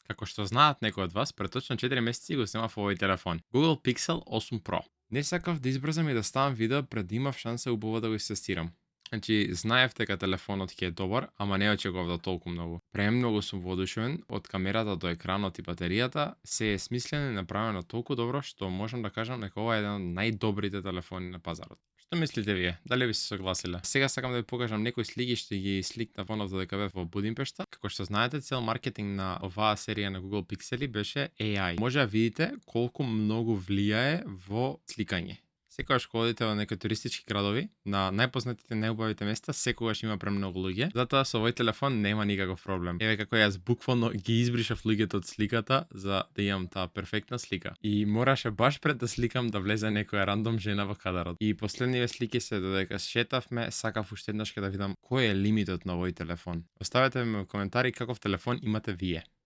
Како што знаат некои од вас, пред точно 4 месеци го снимав овој телефон. Google Pixel 8 Pro. Не сакав да избрзам и да ставам видео пред да имав шанса убаво да го истестирам. Значи, знаев дека телефонот ќе е добар, ама не очекував да толку многу. Премногу сум воодушевен од камерата до екранот и батеријата, се е смислено и направено толку добро што можам да кажам дека ова е еден од најдобрите телефони на пазарот. Што мислите вие? Дали би се согласиле? Сега сакам да ви покажам некои слики што ги сликнав онов додека бев во Будимпешта. Како што знаете, цел маркетинг на оваа серија на Google Pixel беше AI. Може да видите колку многу влијае во сликање. Секогаш кога одите во некои туристички градови, на најпознатите најубавите места, секогаш има премногу луѓе. Затоа со овој телефон нема никаков проблем. Еве како јас буквално ги избришав луѓето од сликата за да имам таа перфектна слика. И мораше баш пред да сликам да влезе некоја рандом жена во кадарот. И последниве слики се додека шетавме, сакав уште еднаш да видам кој е лимитот на овој телефон. Оставете ми во коментари каков телефон имате вие.